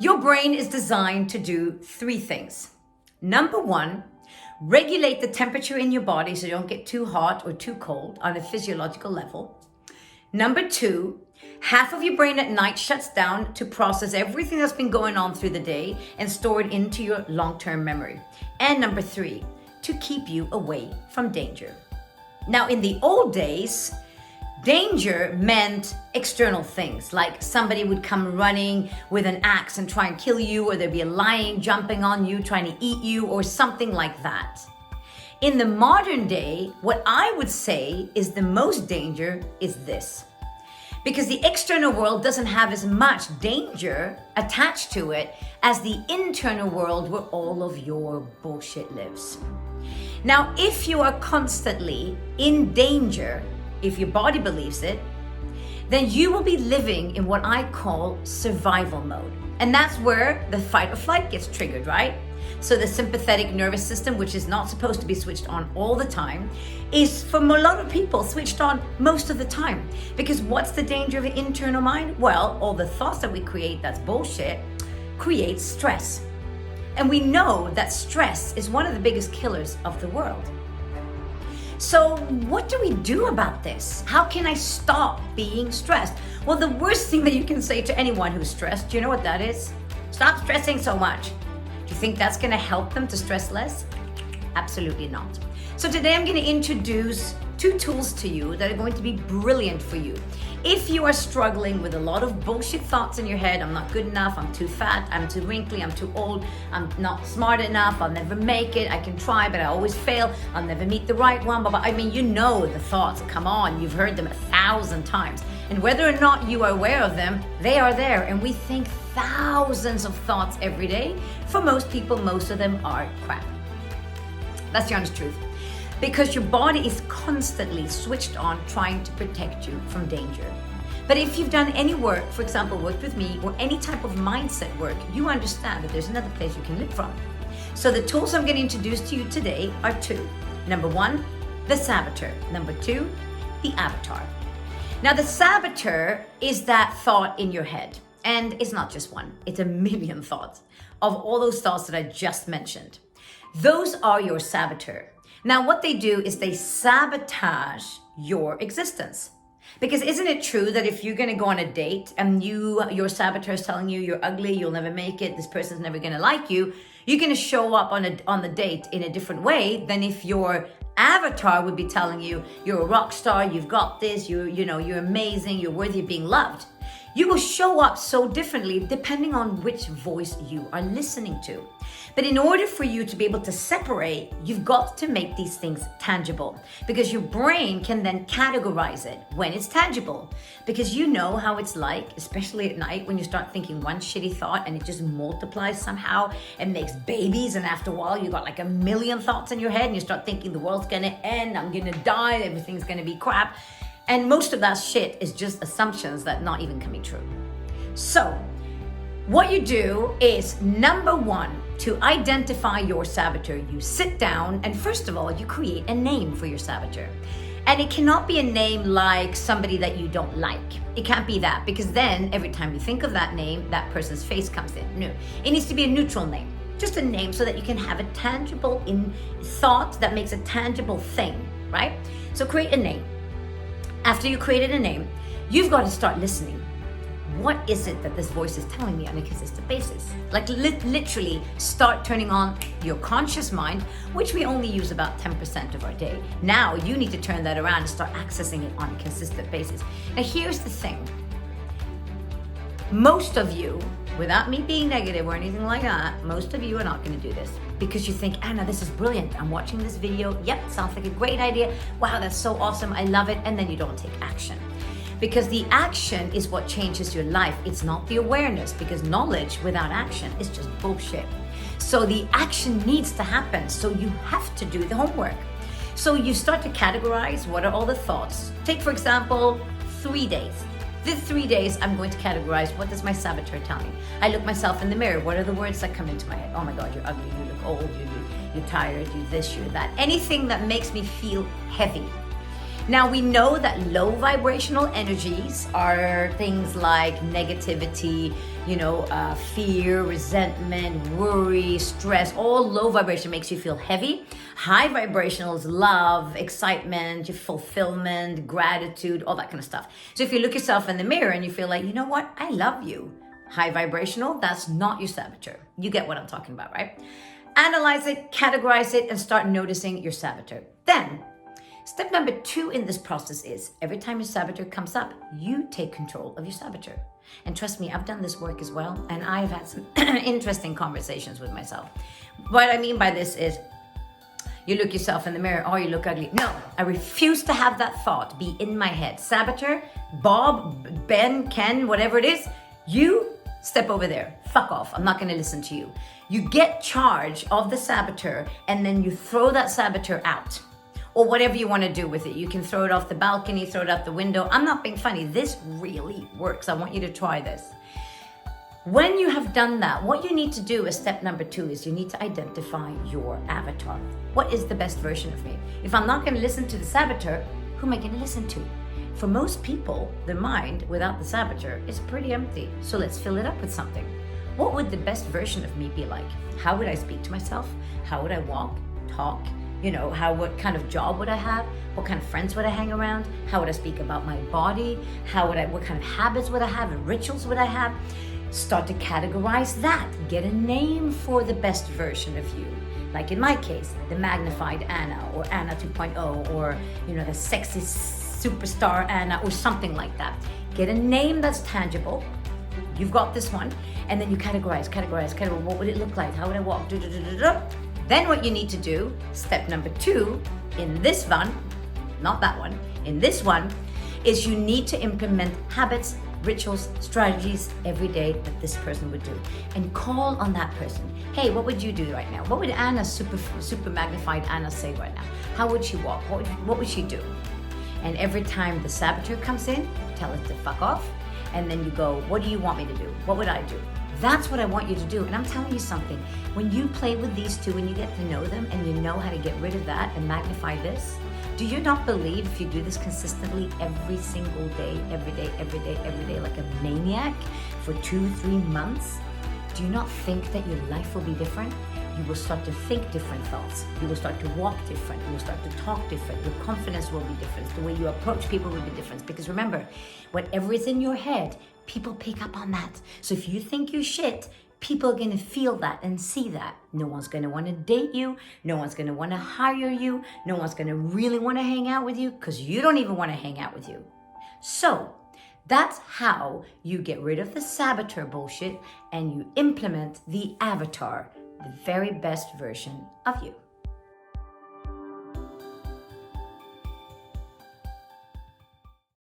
Your brain is designed to do three things. Number one, regulate the temperature in your body so you don't get too hot or too cold on a physiological level. Number two, half of your brain at night shuts down to process everything that's been going on through the day and store it into your long-term memory. And number three, to keep you away from danger. Now, in the old days, danger meant external things, like somebody would come running with an axe and try and kill you, or there'd be a lion jumping on you, trying to eat you, or something like that. In the modern day, what I would say is the most danger is this. Because the external world doesn't have as much danger attached to it as the internal world where all of your bullshit lives. Now, if you are constantly in danger, if your body believes it, then you will be living in what I call survival mode. And that's where the fight or flight gets triggered, right? So the sympathetic nervous system, which is not supposed to be switched on all the time, is for a lot of people switched on most of the time. Because what's the danger of the internal mind? Well, all the thoughts that we create, that's bullshit, creates stress. And we know that stress is one of the biggest killers of the world. So what do we do about this? How can I stop being stressed? Well, the worst thing that you can say to anyone who's stressed, do you know what that is? Stop stressing so much. Do you think that's gonna help them to stress less? Absolutely not. So today I'm gonna introduce two tools to you that are going to be brilliant for you. If you are struggling with a lot of bullshit thoughts in your head, I'm not good enough, I'm too fat, I'm too wrinkly, I'm too old, I'm not smart enough, I'll never make it, I can try, but I always fail, I'll never meet the right one, but I mean, you know the thoughts, come on, you've heard them 1,000 times. And whether or not you are aware of them, they are there, and we think thousands of thoughts every day. For most people, most of them are crap. That's the honest truth. Because your body is constantly switched on trying to protect you from danger. But if you've done any work, for example, worked with me, or any type of mindset work, you understand that there's another place you can live from. So the tools I'm going to introduce to you today are two. Number one, the Saboteur. Number two, the Avatar. Now the Saboteur is that thought in your head. And it's not just one, it's a million thoughts of all those thoughts that I just mentioned. Those are your saboteur. Now, what they do is they sabotage your existence. Because isn't it true that if you're gonna go on a date and your saboteur is telling you you're ugly, you'll never make it, this person's never gonna like you, you're gonna show up on the date in a different way than if your avatar would be telling you you're a rock star, you've got this, you're amazing, you're worthy of being loved. You will show up so differently depending on which voice you are listening to. But in order for you to be able to separate, you've got to make these things tangible, because your brain can then categorize it when it's tangible. Because you know how it's like, especially at night, when you start thinking one shitty thought and it just multiplies somehow and makes babies, and after a while you got like 1,000,000 thoughts in your head and you start thinking the world's gonna end, I'm gonna die, everything's gonna be crap. And most of that shit is just assumptions that not even coming true. So what you do is, number one, to identify your saboteur, you sit down and first of all, you create a name for your saboteur. And it cannot be a name like somebody that you don't like. It can't be that, because then every time you think of that name, that person's face comes in. No, it needs to be a neutral name. Just a name so that you can have a tangible thought that makes a tangible thing, right? So create a name. After you created a name, you've got to start listening. What is it that this voice is telling me on a consistent basis? Like literally start turning on your conscious mind, which we only use about 10% of our day. Now you need to turn that around and start accessing it on a consistent basis. Now here's the thing. Most of you, without me being negative or anything like that, most of you are not going to do this because you think, Anna, this is brilliant. I'm watching this video. Yep, sounds like a great idea. Wow, that's so awesome. I love it. And then you don't take action. Because the action is what changes your life. It's not the awareness, because knowledge without action is just bullshit. So the action needs to happen. So you have to do the homework. So you start to categorize what are all the thoughts. Take, for example, 3 days. The 3 days, I'm going to categorize, what does my saboteur tell me? I look myself in the mirror. What are the words that come into my head? Oh my God, you're ugly, you look old, you're tired, you this, you're that. Anything that makes me feel heavy. Now we know that low vibrational energies are things like negativity, fear, resentment, worry, stress. All low vibration makes you feel heavy. High vibrational is love, excitement, fulfillment, gratitude, all that kind of stuff. So if you look yourself in the mirror and you feel like, you know what, I love you. High vibrational, that's not your saboteur. You get what I'm talking about, right? Analyze it, categorize it, and start noticing your saboteur. Then, step number 2 in this process is every time your saboteur comes up, you take control of your saboteur. And trust me, I've done this work as well, and I've had some interesting conversations with myself. What I mean by this is, you look yourself in the mirror, oh, you look ugly. No, I refuse to have that thought be in my head. Saboteur, Bob, Ben, Ken, whatever it is, you step over there. Fuck off. I'm not going to listen to you. You get charge of the saboteur, and then you throw that saboteur out. Or whatever you want to do with it. You can throw it off the balcony, throw it out the window. I'm not being funny. This really works. I want you to try this. When you have done that, what you need to do as step number 2 is you need to identify your avatar. What is the best version of me? If I'm not going to listen to the saboteur, who am I going to listen to? For most people, the mind without the saboteur is pretty empty. So let's fill it up with something. What would the best version of me be like? How would I speak to myself? How would I walk, talk? What kind of job would I have? What kind of friends would I hang around? How would I speak about my body? What kind of habits would I have and rituals would I have? Start to categorize that. Get a name for the best version of you. Like in my case, the magnified Anna or Anna 2.0 or, the sexy superstar Anna or something like that. Get a name that's tangible. You've got this one. And then you categorize. What would it look like? How would I walk? Then what you need to do, step number 2, in this one, not that one, in this one, is you need to implement habits, rituals, strategies every day that this person would do. And call on that person. Hey, what would you do right now? What would Anna, super magnified Anna, say right now? How would she walk? What would she do? And every time the saboteur comes in, tell it to fuck off. And then you go, what do you want me to do? What would I do? That's what I want you to do. And I'm telling you something, when you play with these 2 and you get to know them and you know how to get rid of that and magnify this, do you not believe if you do this consistently every single day, every day, like a maniac for 2-3 months, do you not think that your life will be different? You will start to think different thoughts. You will start to walk different. You will start to talk different. Your confidence will be different. The way you approach people will be different. Because remember, whatever is in your head, people pick up on that. So if you think you're shit, people are going to feel that and see that. No one's going to want to date you. No one's going to want to hire you. No one's going to really want to hang out with you because you don't even want to hang out with you. So that's how you get rid of the saboteur bullshit and you implement the avatar, the very best version of you.